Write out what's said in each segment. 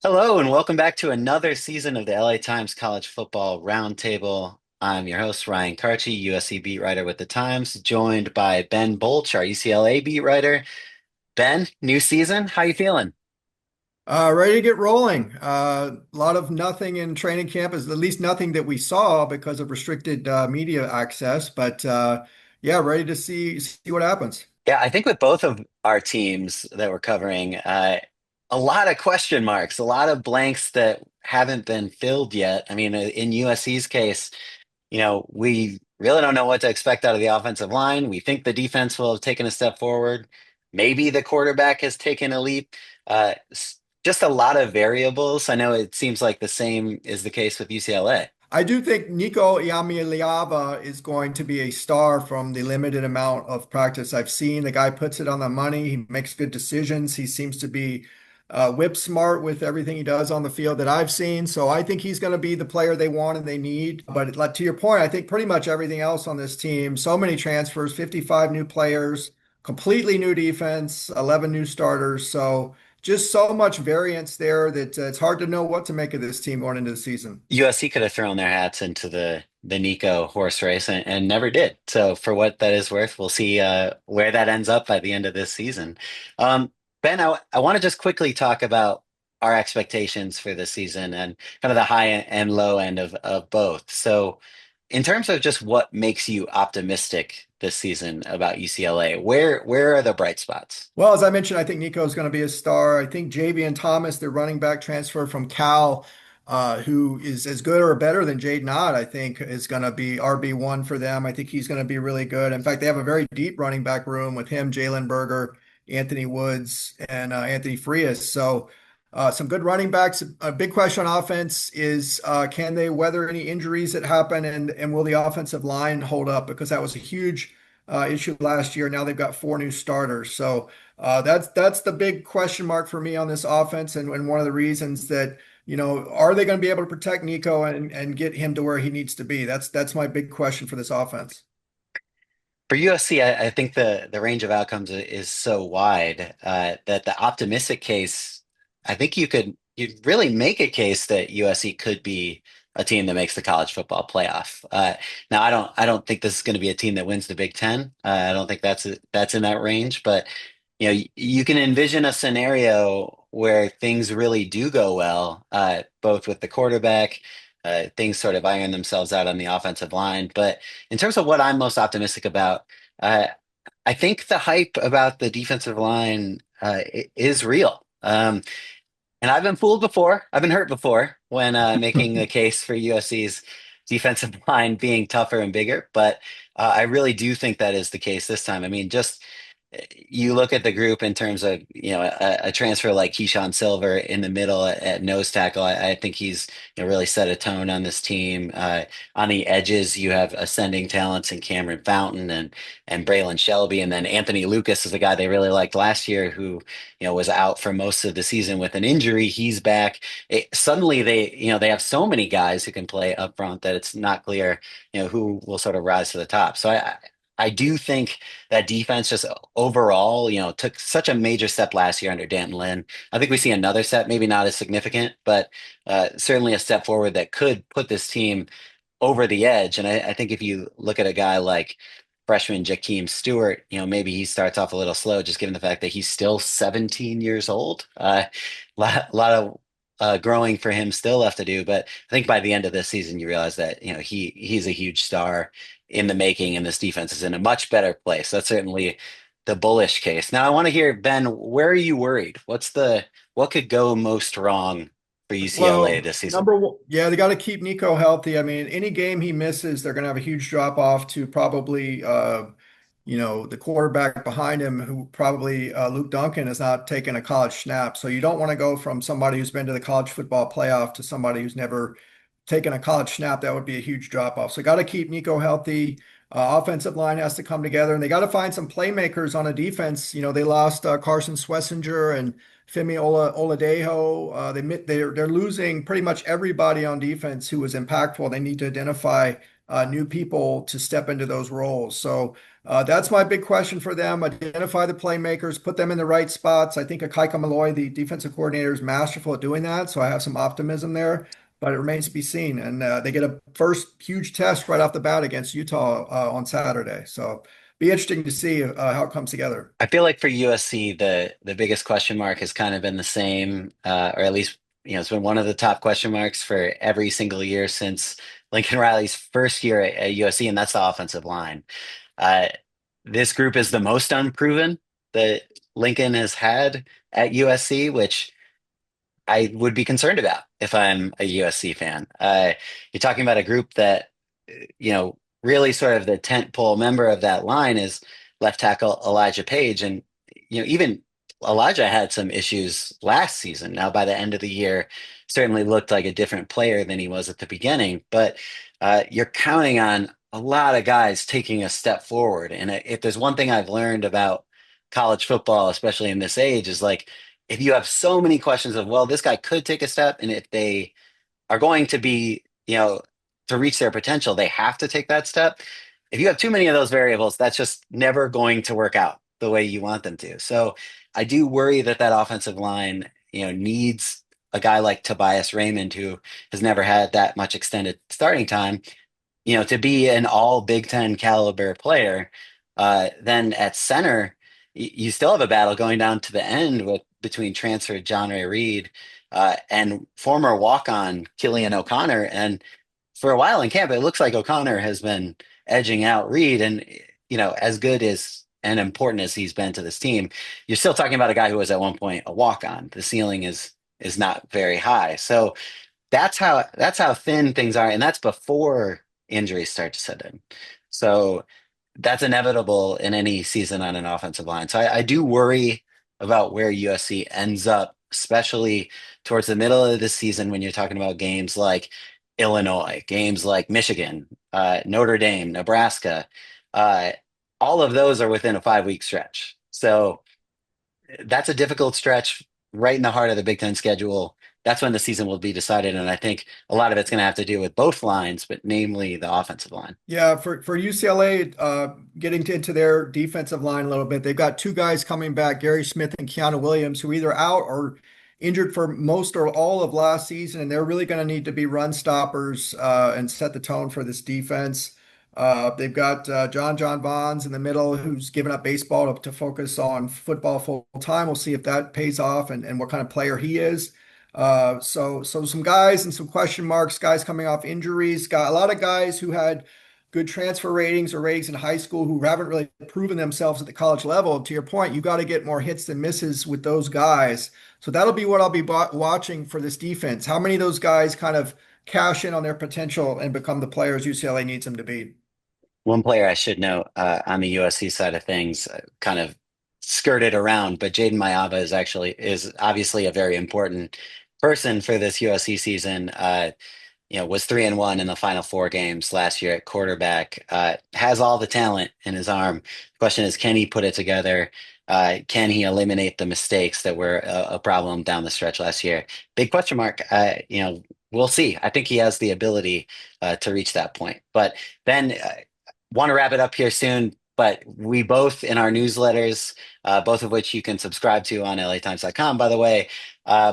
Hello, and welcome back to another season of the LA Times College Football Roundtable. I'm your host, Ryan Kartje, USC beat writer with the Times, joined by Ben Bolch, our UCLA beat writer. Ben, new season, how you feeling? Ready to get rolling. A lot of nothing in training camp, is at least nothing that we saw because of restricted media access. But yeah, ready to see what happens. Yeah, I think with both of our teams that we're covering, a lot of question marks, a lot of blanks that haven't been filled yet. I mean, in USC's case, we really don't know what to expect out of the offensive line. We think the defense will have taken a step forward. Maybe the quarterback has taken a leap. Just a lot of variables. I know it seems like the same is the case with UCLA. I do think Nico Iamaleava is going to be a star from the limited amount of practice I've seen. The guy puts it on the money. He makes good decisions. He seems to be whip smart with everything he does on the field that I've seen. So I think he's going to be the player they want and they need. But like, to your point, I think pretty much everything else on this team, so many transfers, 55 new players, completely new defense, 11 new starters. So just so much variance there that it's hard to know what to make of this team going into the season. USC could have thrown their hats into the Nico horse race and never did. So for what that is worth, we'll see where that ends up by the end of this season. Ben, I want to just quickly talk about our expectations for this season and kind of the high and low end of both. So in terms of just what makes you optimistic this season about UCLA, where are the bright spots? Well, as I mentioned, I think Nico is going to be a star. I think Javian Thomas, their running back transfer from Cal, who is as good or better than Jaden Ott, I think is going to be RB1 for them. I think he's going to be really good. In fact, they have a very deep running back room with him, Jalen Berger, Anthony Woods, and Anthony Frias. So some good running backs. A big question on offense is can they weather any injuries that happen, and will the offensive line hold up? Because that was a huge issue last year. Now they've got four new starters. So that's the big question mark for me on this offense, and one of the reasons that are they going to be able to protect Nico and get him to where he needs to be? That's my big question for this offense. For USC, I think the range of outcomes is so wide that the optimistic case, I think you'd really make a case that USC could be a team that makes the college football playoff. Now, I don't think this is going to be a team that wins the Big Ten. I don't think that's in that range, but you can envision a scenario where things really do go well, both with the quarterback, things sort of iron themselves out on the offensive line. But in terms of what I'm most optimistic about, uh, I think the hype about the defensive line is real. And I've been fooled before. I've been hurt before when making the case for USC's defensive line being tougher and bigger. But I really do think that is the case this time. I mean, just you look at the group in terms of a transfer like Keyshawn Silver in the middle at nose tackle. I think he's really set a tone on this team. On the edges, you have ascending talents in Cameron Fountain and Braylon Shelby, and then Anthony Lucas is a guy they really liked last year who was out for most of the season with an injury. He's back. Suddenly they have so many guys who can play up front that it's not clear who will sort of rise to the top. So I do think that defense just overall, took such a major step last year under Danton Lynn. I think we see another step, maybe not as significant, but certainly a step forward that could put this team over the edge. And I think if you look at a guy like freshman Jakeem Stewart, maybe he starts off a little slow, just given the fact that he's still 17 years old. Lot of growing for him still left to do, but I think by the end of this season, you realize that he's a huge star in the making, and this defense is in a much better place. That's certainly the bullish case. Now, I want to hear, Ben, where are you worried? What could go most wrong for UCLA Well, this season? number one, yeah, they got to keep Nico healthy. I mean, any game he misses, they're going to have a huge drop off to probably, the quarterback behind him, who probably Luke Duncan has not taken a college snap. So you don't want to go from somebody who's been to the college football playoff to somebody who's never taken a college snap. That would be a huge drop off. So got to keep Nico healthy. Offensive line has to come together, and they got to find some playmakers on a defense. They lost Carson Swessinger and Femi Oladejo. They're losing pretty much everybody on defense who was impactful. They need to identify new people to step into those roles. So that's my big question for them. Identify the playmakers, put them in the right spots. I think Akaika Malloy, the defensive coordinator, is masterful at doing that. So I have some optimism there, but it remains to be seen. And they get a first huge test right off the bat against Utah on Saturday. So be interesting to see how it comes together. I feel like for USC, the biggest question mark has kind of been the same, or at least it's been one of the top question marks for every single year since Lincoln Riley's first year at USC, and that's the offensive line. Uh, this group is the most unproven that Lincoln has had at USC, which I would be concerned about if I'm a USC fan. You're talking about a group that, really sort of the tent pole member of that line is left tackle Elijah Page. And, even Elijah had some issues last season. Now, by the end of the year, certainly looked like a different player than he was at the beginning. But you're counting on a lot of guys taking a step forward. And if there's one thing I've learned about college football, especially in this age, is like, if you have so many questions of, well, this guy could take a step, and if they are going to be, to reach their potential, they have to take that step. If you have too many of those variables, that's just never going to work out the way you want them to. So I do worry that that offensive line, needs a guy like Tobias Raymond, who has never had that much extended starting time, to be an all Big Ten caliber player. Then at center, you still have a battle going down to the end with between transfer John Ray Reed and former walk-on Killian O'Connor. And for a while in camp, it looks like O'Connor has been edging out Reed. And as good as and important as he's been to this team, you're still talking about a guy who was at one point a walk-on. The ceiling is not very high. So that's how thin things are, and that's before injuries start to set in. So that's inevitable in any season on an offensive line. So I do worry about where USC ends up, especially towards the middle of the season when you're talking about games like Illinois, games like Michigan, Notre Dame, Nebraska. Uh, all of those are within a 5 week stretch. So that's a difficult stretch right in the heart of the Big Ten schedule. That's when the season will be decided. And I think a lot of it's going to have to do with both lines, but namely the offensive line. Yeah, for UCLA, into their defensive line a little bit, they've got two guys coming back, Gary Smith and Keanu Williams, who either out or injured for most or all of last season, and they're really going to need to be run stoppers and set the tone for this defense. They've got John Bonds in the middle, who's given up baseball to focus on football full time. We'll see if that pays off and what kind of player he is. So some guys and some question marks, guys coming off injuries, got a lot of guys who had good transfer ratings or ratings in high school who haven't really proven themselves at the college level. To your point, you got to get more hits than misses with those guys. So that'll be what I'll be watching for this defense. How many of those guys kind of cash in on their potential and become the players UCLA needs them to be? One player I should note on the USC side of things, kind of skirted around, but Jaden Mayaba is obviously a very important person for this USC season. Was 3-1 in the final four games last year at quarterback. Has all the talent in his arm. The question is, can he put it together? Can he eliminate the mistakes that were a problem down the stretch last year? Big question mark. We'll see. I think he has the ability to reach that point. But then, want to wrap it up here soon. But we both in our newsletters, both of which you can subscribe to on latimes.com, by the way,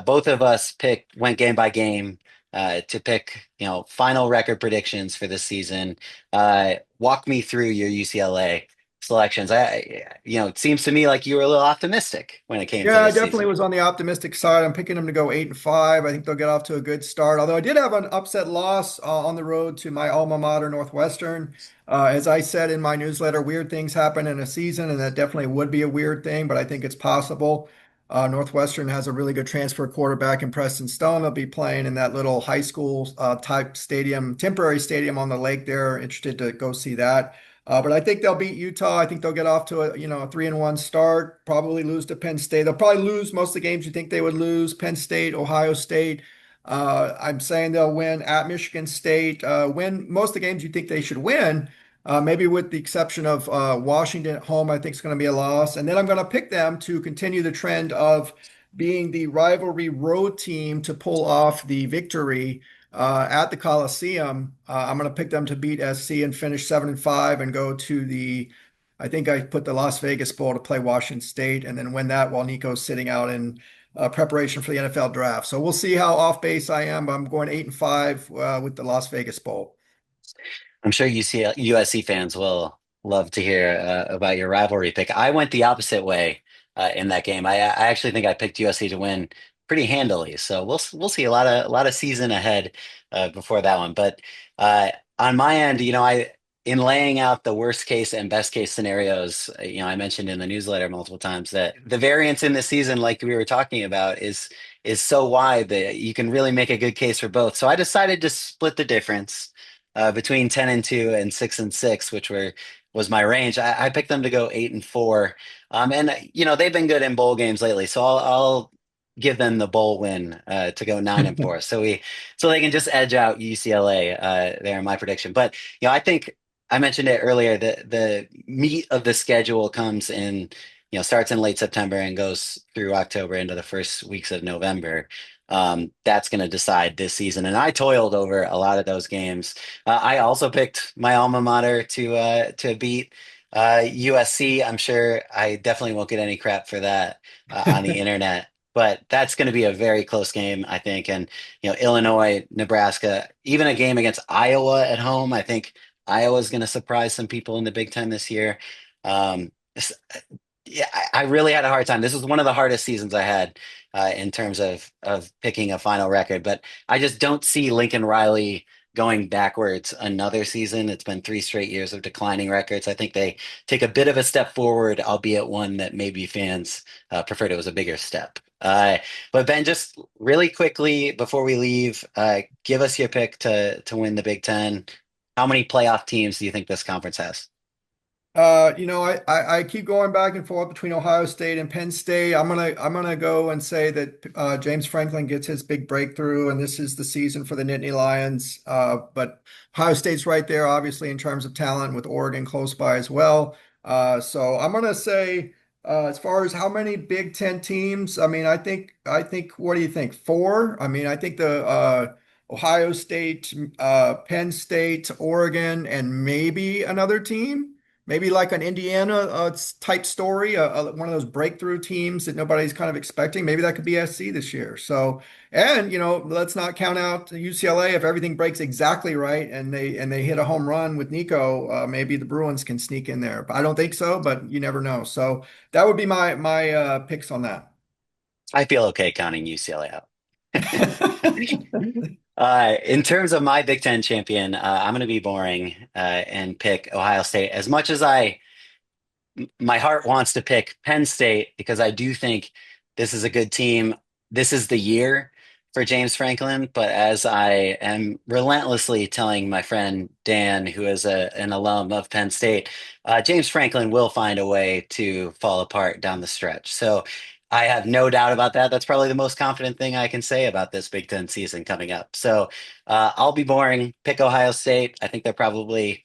both of us went game by game to pick, final record predictions for this season. Walk me through your UCLA selections. It seems to me like you were a little optimistic when it came to Yeah, I this definitely season. was on the optimistic side. I'm picking them to go 8-5. I think they'll get off to a good start. Although I did have an upset loss on the road to my alma mater, Northwestern. As I said in my newsletter, weird things happen in a season, and that definitely would be a weird thing, but I think it's possible. Northwestern has a really good transfer quarterback in Preston Stone. They'll be playing in that little high school type stadium, temporary stadium on the lake there. Interested to go see that. But I think they'll beat Utah. I think they'll get off to a 3-1 start. Probably lose to Penn State. They'll probably lose most of the games you think they would lose. Penn State, Ohio State. I'm saying they'll win at Michigan State. Win most of the games you think they should win. Maybe with the exception of Washington at home, I think it's going to be a loss. And then I'm going to pick them to continue the trend of being the rivalry road team to pull off the victory at the Coliseum. I'm going to pick them to beat SC and finish 7-5 and go to I think I put the Las Vegas Bowl to play Washington State and then win that while Nico's sitting out in preparation for the NFL draft. So we'll see how off base I am. But I'm going 8-5 with the Las Vegas Bowl. I'm sure USC fans will love to hear about your rivalry pick. I went the opposite way in that game. I actually think I picked USC to win pretty handily. So we'll see a lot of season ahead before that one. But on my end, I in laying out the worst case and best case scenarios, I mentioned in the newsletter multiple times that the variance in the season, like we were talking about, is so wide that you can really make a good case for both. So I decided to split the difference between 10-2 and 6-6, which was my range. I picked them to go 8-4. And they've been good in bowl games lately, so I'll give them the bowl win to go 9-4. So they can just edge out UCLA there in my prediction. But I think I mentioned it earlier, the meat of the schedule comes in, starts in late September and goes through October into the first weeks of November. That's going to decide this season. And I toiled over a lot of those games. I also picked my alma mater to beat USC. I'm sure I definitely won't get any crap for that on the internet. But that's going to be a very close game, I think. And Illinois, Nebraska, even a game against Iowa at home. I think Iowa's going to surprise some people in the Big Ten this year. Um, yeah, I really had a hard time. This was one of the hardest seasons I had in terms of picking a final record, but I just don't see Lincoln Riley going backwards another season. It's been 3 straight years of declining records. I think they take a bit of a step forward, albeit one that maybe fans preferred it was a bigger step. But Ben, just really quickly before we leave, give us your pick to win the Big Ten. How many playoff teams do you think this conference has? I keep going back and forth between Ohio State and Penn State. I'm gonna go and say that James Franklin gets his big breakthrough, and this is the season for the Nittany Lions. But Ohio State's right there, obviously, in terms of talent, with Oregon close by as well. So I'm gonna say, as far as how many Big Ten teams, I mean, I think, what do you think? Four? I mean, I think the Ohio State, Penn State, Oregon, and maybe another team. Maybe like an Indiana type story, one of those breakthrough teams that nobody's kind of expecting. Maybe that could be SC this year. So, and let's not count out UCLA if everything breaks exactly right and they hit a home run with Nico. Maybe the Bruins can sneak in there. But I don't think so, but you never know. So that would be my picks on that. I feel okay counting UCLA out. In terms of my Big Ten champion, I'm going to be boring and pick Ohio State. As much as my heart wants to pick Penn State because I do think this is a good team. This is the year for James Franklin. But as I am relentlessly telling my friend Dan, who is an alum of Penn State, James Franklin will find a way to fall apart down the stretch. So I have no doubt about that. That's probably the most confident thing I can say about this Big Ten season coming up. So I'll be boring, pick Ohio State. I think they're probably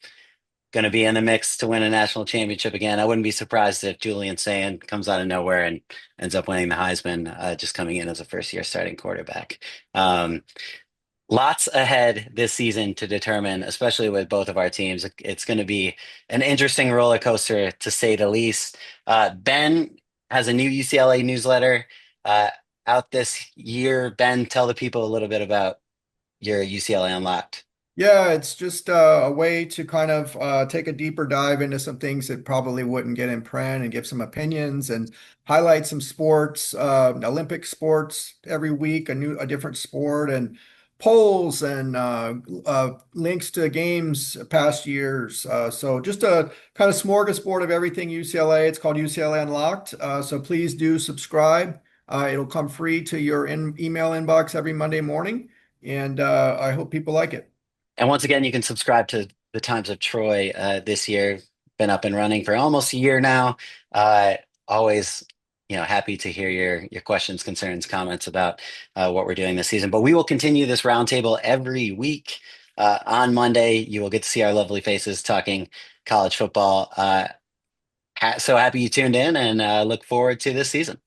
going to be in the mix to win a national championship again. I wouldn't be surprised if Julian Sand comes out of nowhere and ends up winning the Heisman, just coming in as a first-year starting quarterback. Um, Lots ahead this season to determine, especially with both of our teams. It's going to be an interesting roller coaster, to say the least. Ben has a new UCLA newsletter uh, out this year. Ben, tell the people a little bit about your UCLA Unlocked. Yeah, it's just a way to kind of take a deeper dive into some things that probably wouldn't get in print and give some opinions and highlight some sports, Olympic sports every week, a different sport, and polls and links to games past years. So just a kind of smorgasbord of everything UCLA. It's called UCLA Unlocked. So please do subscribe. It'll come free to your email inbox every Monday morning, and I hope people like it. And once again, you can subscribe to the Times of Troy this year. Been up and running for almost a year now. Uh, Always, happy to hear your questions, concerns, comments about what we're doing this season. But we will continue this roundtable every week. On Monday, you will get to see our lovely faces talking college football. So happy you tuned in and look forward to this season.